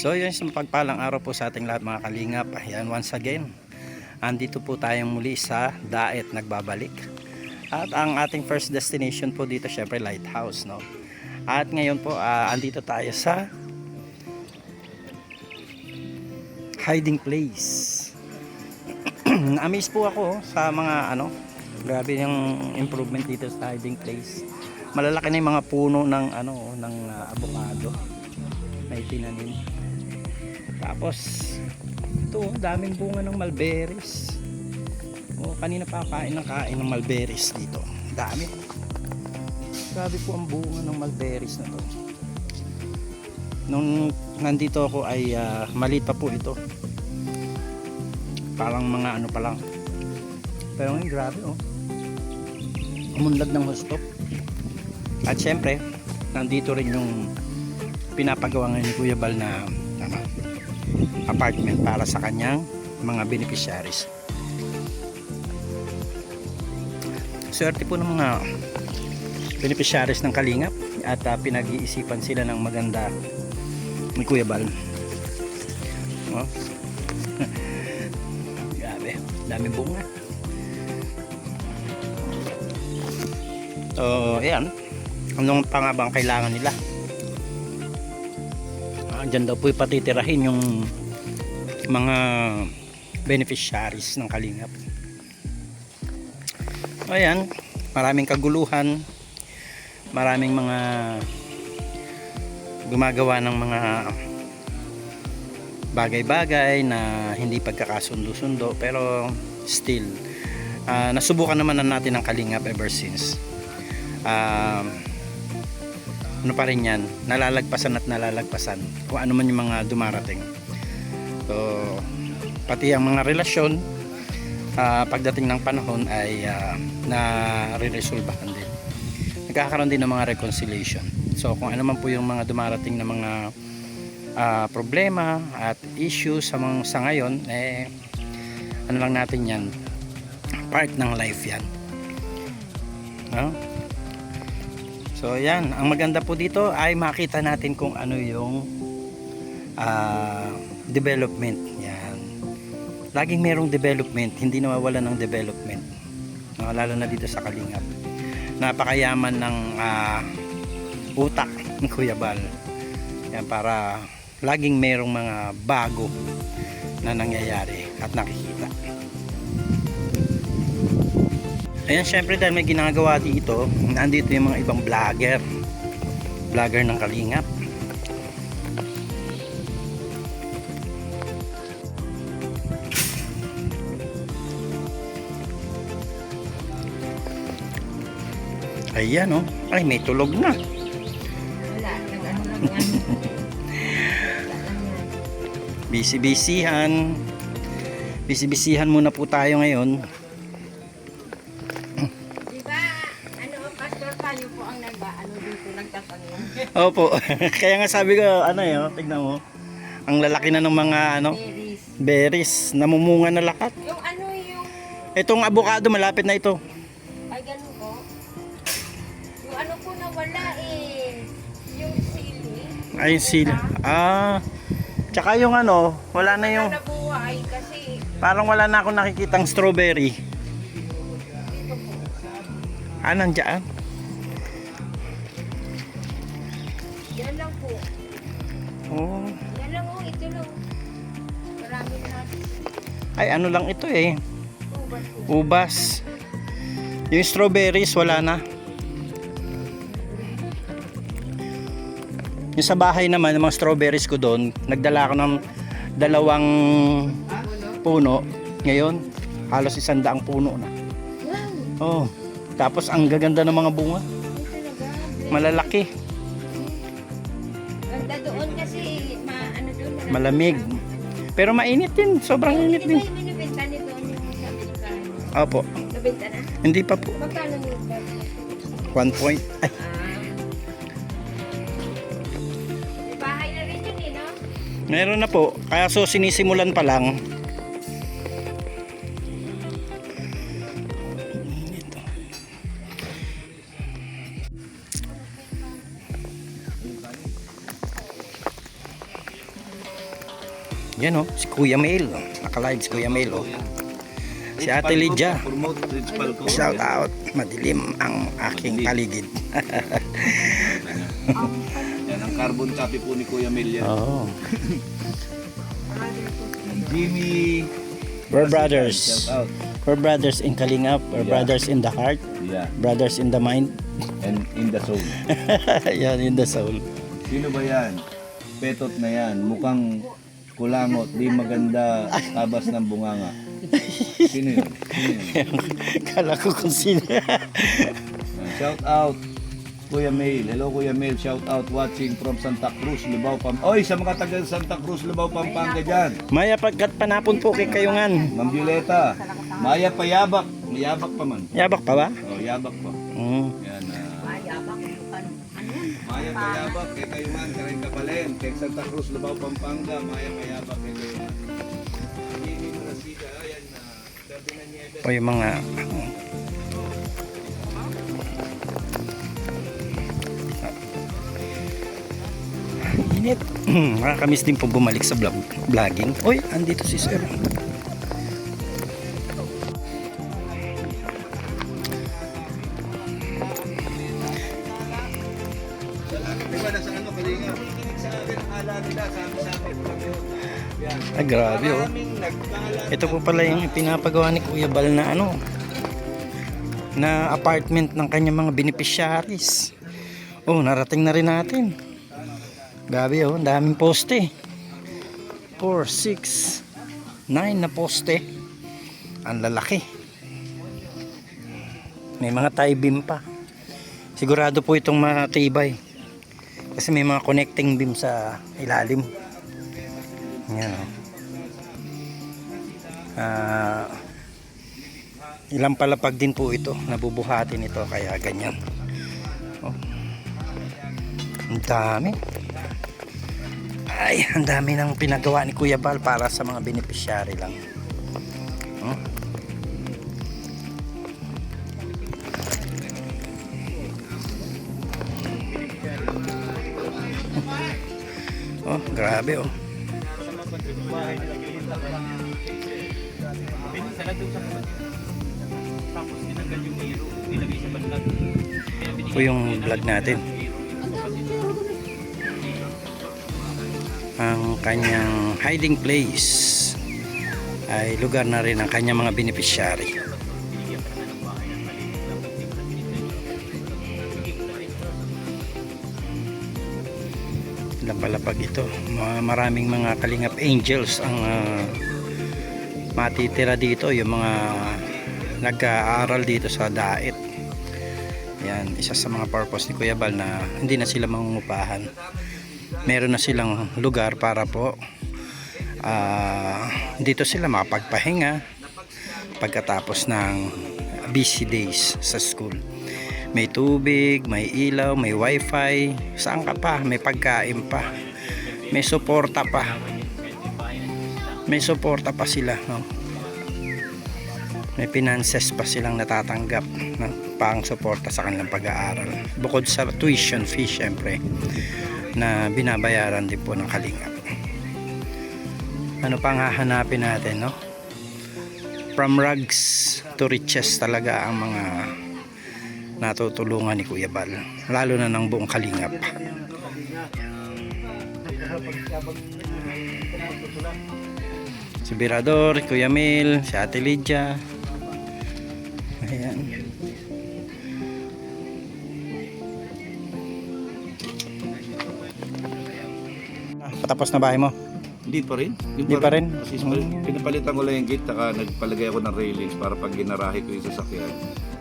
So yun, isang pagpalang araw po sa ating lahat mga kalingap. Ayan, once again, andito po tayong muli sa Daet nagbabalik. At ang ating first destination po dito syempre Lighthouse, no? At ngayon po andito tayo sa hiding place. Na-amaze po ako sa mga grabe yung improvement dito sa hiding place. Malalaki na yung mga puno ng avocado na itinanim. Tapos ito, daming bunga ng mulberries. Kanina pa kain ng mulberries dito. Dami. Grabe po ang bunga ng mulberries na to. Nung nandito ako ay maliit pa po ito. Parang mga pa lang. Pero ngayon grabe umunlad ng husto. At syempre nandito rin yung pinapagawa ngayon ni Kuya Bal na apartment para sa kanyang mga beneficiaries. Swerte po ng mga beneficiaries ng Kalingap at pinag-iisipan sila ng maganda ni Kuya Bal. Grabe, daming bunga. So ayan, anong pa nga bang kailangan nila? Diyan daw po ipatitirahin yung mga beneficiaries ng Kalingap. Ayan, maraming kaguluhan, maraming mga gumagawa ng mga bagay-bagay na hindi pagkakasundo-sundo, pero still nasubukan naman natin ng Kalingap ever since. Ano pa rin yan, nalalagpasan at nalalagpasan kung ano man yung mga dumarating. So pati ang mga relasyon pagdating ng panahon ay nare-resolbahan din, nagkakaroon din ng mga reconciliation. So kung ano man po yung mga dumarating na mga problema at issues sa ngayon, ano lang natin yan, part ng life yan, no? So yan, ang maganda po dito ay makita natin kung ano yung development. Yan, laging merong development, hindi nawawala ng development, no? Lalo na dito sa Kalingap. Napakayaman ng utak ni Kuya Bal. Yan, para laging merong mga bago na nangyayari at nakikita. Ayan, syempre dahil may ginagawa dito, nandito yung mga ibang vlogger ng Kalingap. Ayan ay may tulog na. Wala, nag-ano lang yan. Busy-busyhan muna po tayo ngayon. Pastor Panyo po ang dito nagtatanong. Opo. Kaya nga sabi ko, tignan mo. Ang lalaki na ng mga berries, namumunga na lahat. Yung Itong avocado malapit na ito. ay ganun po. Yung po nawala yung sili. Ay, sili. Tsaka yung wala na yung, nabuhay kasi parang wala na akong nakikitang strawberry. dito po. Nandiyan. Yan lang po. Yan lang ito lang. Marami na natin. Ay, ano lang ito Ubas po. ubas. Yung strawberries wala na. Yung sa bahay naman, yung mga strawberries ko doon, nagdala ako ng 2 puno. Ngayon halos 100 puno na. Tapos ang gaganda ng mga bunga, malalaki, Ganda doon kasi doon malamig, pero mainit din, sobrang init din. Di ba yung binibenta nito yung sa Amerikano? Opo, Nabenta na? hindi pa po. Magkano nito? 1 point. Ay, May bahay na rin yun no? meron na po, kaya sinisimulan pa lang. Yan oh, si Kuya Mail. Naka-live si Kuya Mail oh. Si Ate Lydia. Promote principal ko. Shout out. Madilim ang aking paligid. Yan ang carbon copy po ni Kuya Mel yan. Oh. Jimmy. We're brothers. Shout out. We're brothers in Kalingap. We're Yeah. brothers in the heart. Yeah. Brothers in the mind. And in the soul. Yan, in the soul. Sino ba yan? Petot na yan. Mukhang kulangot. Di maganda. Tabas ng bunganga. Sino yun? Sino yun? Kala ko kung sino. Shout out Kuya Mail. Hello Kuya Mail. Shout out watching from Santa Cruz, Lubao, Pampanga. Oy, sa mga taga Santa Cruz, Lubao, Pampanga dyan. Maya pagkat panapon po kay kayungan. Ma'am Violeta. Maya payabak. Mayabak pa man. Yabak pa ba? Oh, yabak pa. Yan. Maya payabak kay kayungan. Karin Kapalen. Kay Santa Cruz, Lubao, Pampanga. Maya payabak kay kayungan. Hindi mo na sila. Ayan na. Sabi na niya. O yung mga init. Nakakamiss din po bumalik sa vlogging. Oy, andito si Sir. Diba nasa ano kalinga? Kikinig sa akin ang ala nila. Sabi-sabi ko lang yun. Yan. Ay, grabe oh. Maraming nagkala. Ito po pala yung pinapagawa ni Kuya Bal na ano, na apartment ng kanyang mga beneficiaries. Oh, narating na rin natin. Grabe oh, ang daming poste. 4, 6, 9 na poste. Ang lalaki. May mga tie beam pa. Sigurado po itong matibay. Kasi may mga connecting beam sa ilalim. Yan oh. Ilang palapag din po ito, nabubuhatin ito kaya ganyan. Oh. Ang dami. Ay, ang dami ng pinagawa ni Kuya Bal para sa mga beneficiary lang. Oh. Oh, grabe oh. Ito yung vlog natin. Ang kanyang hiding place ay lugar na rin ng kanyang mga beneficiary. Lapalapag ito. Maraming mga Kalingap Angels ang matitira dito, yung mga nag-aaral dito sa Daet. Yan, isa sa mga purpose ni Kuya Bal na hindi na sila mangungupahan. Meron na silang lugar para po dito sila makapagpahinga pagkatapos ng busy days sa school. May tubig, may ilaw, may wifi, saan ka pa, may pagkain pa, may suporta pa. May suporta pa sila, no? May finances pa silang natatanggap ng pang suporta sa kanilang pag-aaral. Bukod sa tuition fee syempre na binabayaran din po ng Kalingap. Ano pang hahanapin natin, no? From rags to riches talaga ang mga natutulungan ni Kuya Bal, lalo na ng buong Kalingap. Si Birador, Kuya Mel, si Ate Lydia. Ayan. Patapos na bahay mo? Hindi pa rin. Hindi pa rin? Pinapalitan ko lang yung gate, saka nagpalagay ako ng railings para pag ginarahe ko yung sasakyan.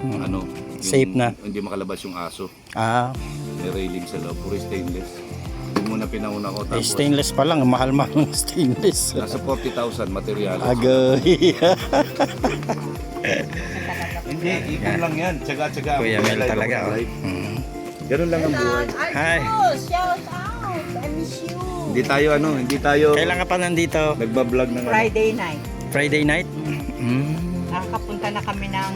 Ano, yung Safe na. Hindi makalabas yung aso. Ah, May railing sa loob, puro stainless. Yung muna pinauna ko, eh, tapos stainless pa lang, mahal-mahal ng stainless. nasa 40,000 material. Agay. Hindi, ipon lang yan. Tsaga-tsaga. Kuya Mel talaga. Oh. Ganun lang ang buhay. Hi. Shout out! I miss you! Hindi tayo Kailan ka pa nandito? nagbablog ng ano. Friday night. Friday night? Nakakapunta na kami ng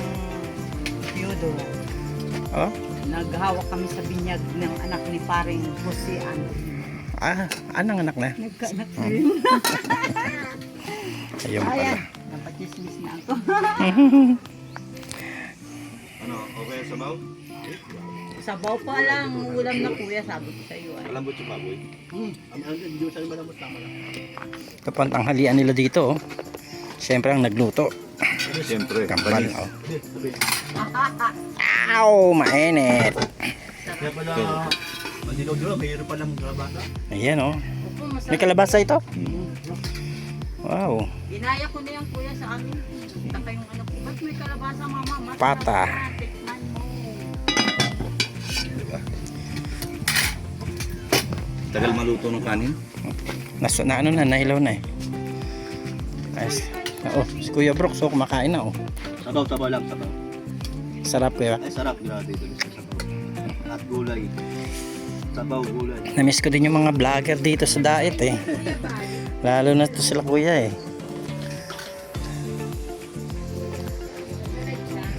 Theodore. Oh? Naghawak kami sa binyag ng anak ni paring Jose Andres. Anong anak na? Nagkaanak na rin. Ayun pala. Ayan, napachismis na ako. Ano, okay sa baw? Sabaw pa lang, ulam na kuya, sabi ko sa iyo. Ay. Malambot yung baboy. Ito po ang tanghalian nila dito. Oh. Siyempre ang nagluto. Siyempre, Kampal. Oh. Ow! Mainit. Kaya pala, madilaw-dilaw, mayroon palang kalabasa. Ayan oh. May kalabasa ito? Wow. Ginaya ko na yan kuya sa amin. Taka yung anak ko, ba't may kalabasa mama? Masarap Pata. na, tikman mo. tagal maluto ng kanin. Nahilaw na eh. Nice. Oh, si Kuya Brooke, so kumakain na oh. Sabaw-sabaw lang, sabaw. Sarap kuya. Ay, sarap, grabe ito sa sabaw. At gulay. Sabaw, gulay. Namiss ko din yung mga vlogger dito sa Daet eh. Lalo na to sila kuya eh.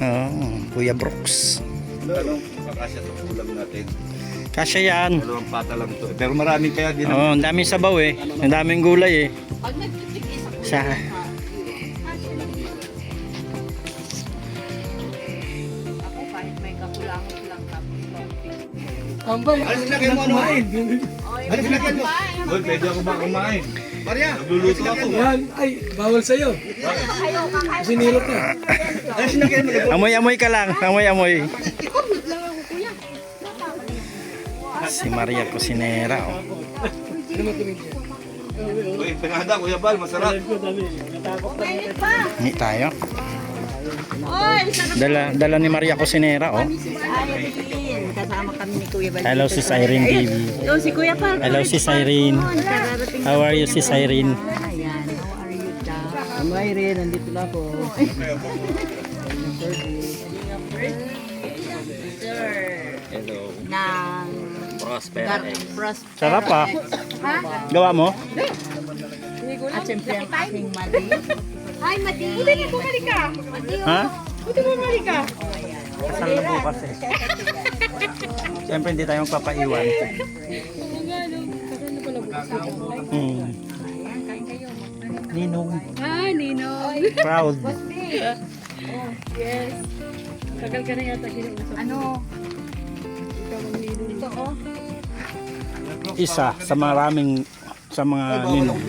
Oh, Kuya Brooks. Talong, kakasya itong ulam natin. Kasya yan. Dalawang pata lang ito. Pero maraming kaya din. Oh, ang daming sabaw eh. Ang daming gulay eh. Pag nagtitigis ako, Sa ako kahit may kakulangot lang tapos Alis na kayo mo ano? Alis na kayo mo. Uy, pwede ako ba kumain? Maria, nagluluto ako. Yan, ay, bawal sa'yo. Sinilot na. Alis na kayo mo. amoy-amoy ka lang. Amoy-amoy. Si Maria Cusinera oh. Uy, pinahada, Kuya Bal, masarap. Hindi tayo. Oy, sarap. Dala ni Maria Cusinera oh. Irene, kasama kami ni Kuya Bal. Hello si Irene TV. Yo, si Kuya pa. Hello si Irene. How are you si Irene? Ayan, how are you daw? Ang Irene, nandito na ako. Hello. Ng Prosper. Sarap ah. Gawa mo? At siyempre ang aking mali. Ay, Madi. Buti na bumalik ka. Ha? Buti bumalik ka. Kasal na bukas eh. Siyempre hindi tayo magpapaiwan. Hmm. Ninong. Ah, Ninong. Proud. Yes. Tagal ka na yata kinausap. Ano? Ito, oh. Isa sa maraming sa mga ninong.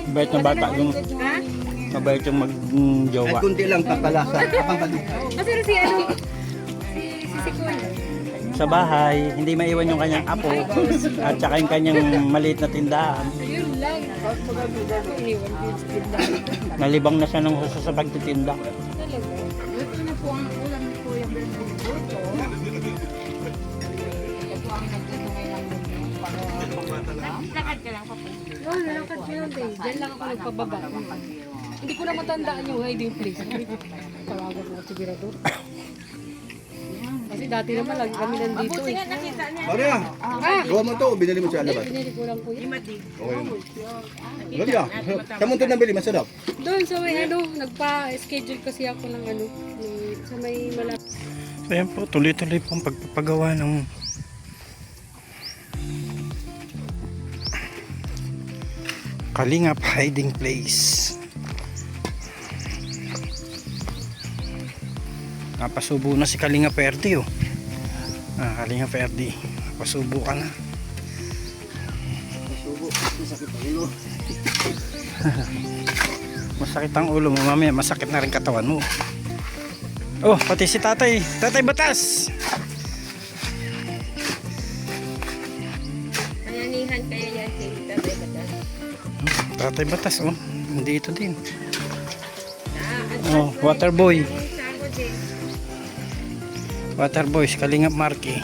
Mabait na bata yung mabait yung mag-jowa. Kunti lang papalasa. Kapang kali. Masarap si ano? Si Kuya. Sa bahay, hindi maiwan yung kanyang apo at saka yung kanyang maliit na tindahan. Ayun lang. Iniwan din sa tindahan. Nalibang na siya ng huso sa pagtitinda. Talaga. Ito na po ang ulam ni Kuya Bernardo. Ito ang nagluto ngayon ng Lakad ka lang, papa. Oo, lalakad ko lang din. Diyan lang ako nagpababa. Hindi ko na matandaan yung hiding place. Tawagan ko si Birador. Kasi dati naman lagi kami nandito eh. Maria, gawa mo to, binili mo sa labas. Pinili ko lang po yun. Okay. Maria, saan mo ito nabili? Masarap. Doon sa may ano, nagpa-schedule kasi ako ng ano, sa may malapit. So yan po, tuloy-tuloy po ang pagpapagawa ng Kalingap hiding place. Napasubo na si Kalingap Erdi oh. Kalingap Erdi, pasubo ka na. Masakit ang ulo mo, mamaya masakit na rin katawan mo. Oh, pati si Tatay Batas. Pananihan kaya yan si Tatay Batas. Tatay Batas oh, nandito din. Oh, Waterboy. Waterboy, Kalingap Marky.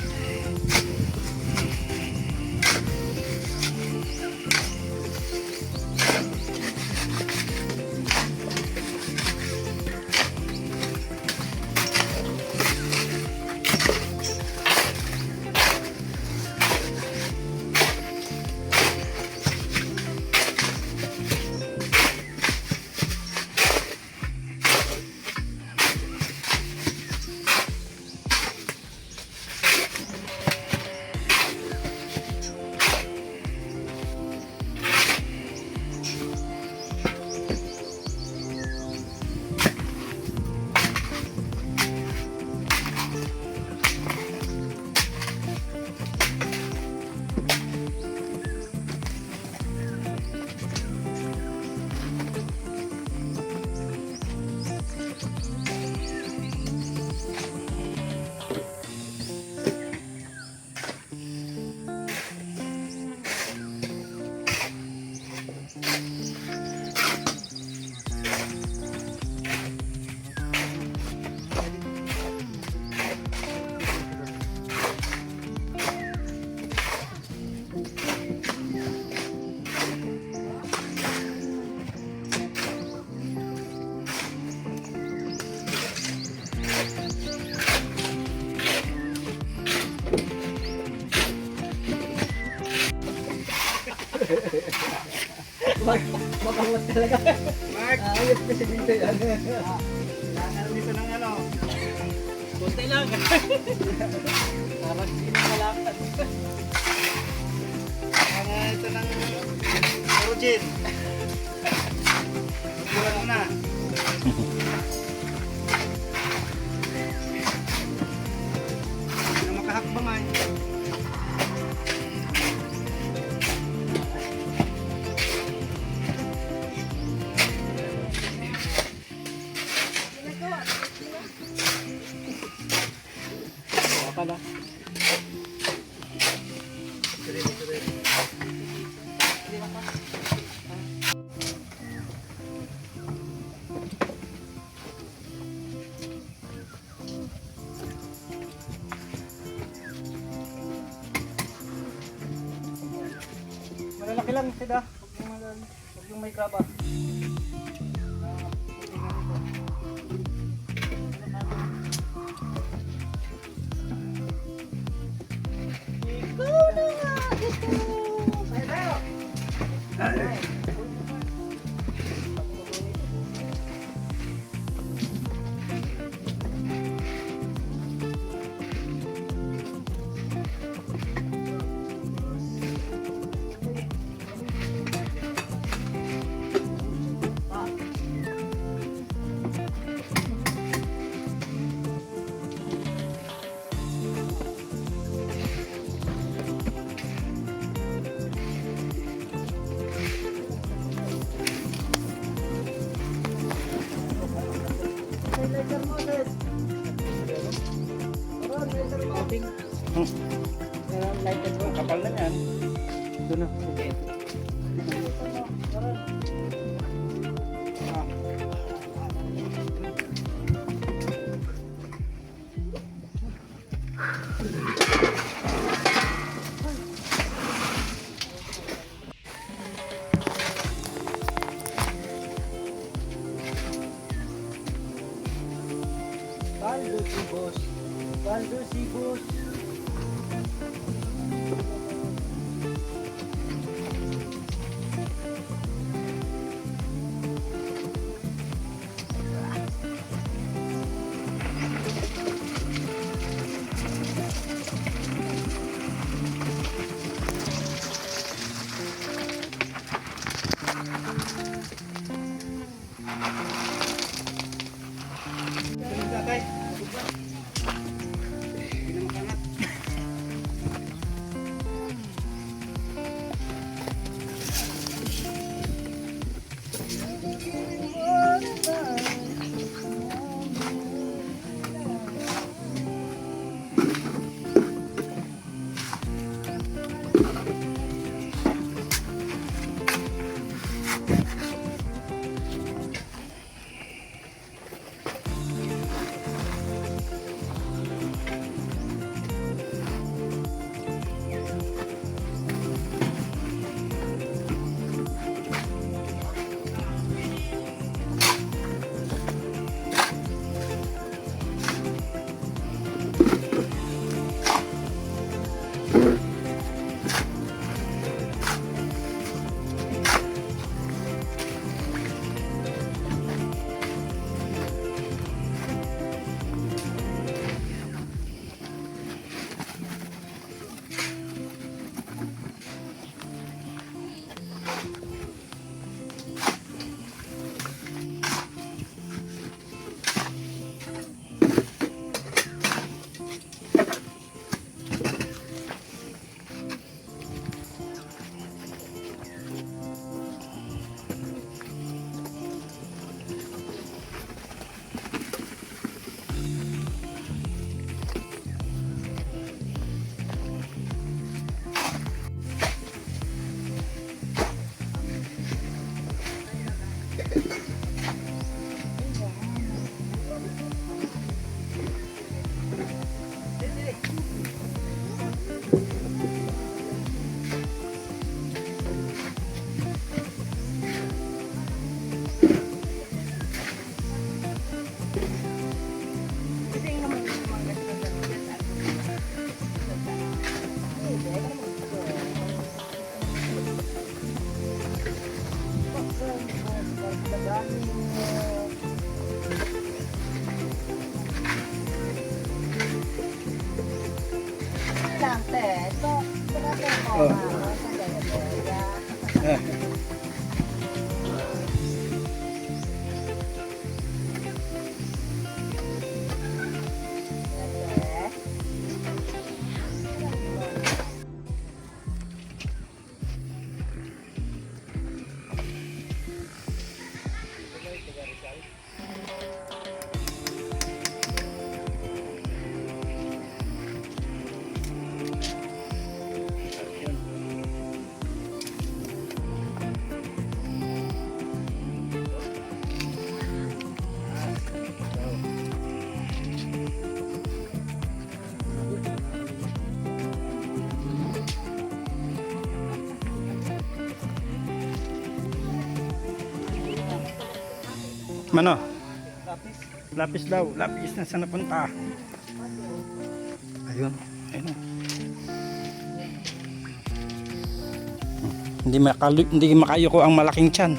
Makawat talaga. Mark! Ayos presidente yan. Kailangan dito ng ano. Kunti lang. Parang hindi na malakad. Kailangan ito ng origin. Buwan mo na. Hindi na makahakbang ay. Baka na. Malalaki lang sila. Huwag yung may kaba. Kapal na yan. Doon na. Sige. Baldo si boss. Baldo si boss. Tatay. Hindi na makangat. Oh. Ah. Mano? Lapis daw. Lapis na saan napunta? Ayun. Ayun. Hindi makayuko ang malaking tiyan.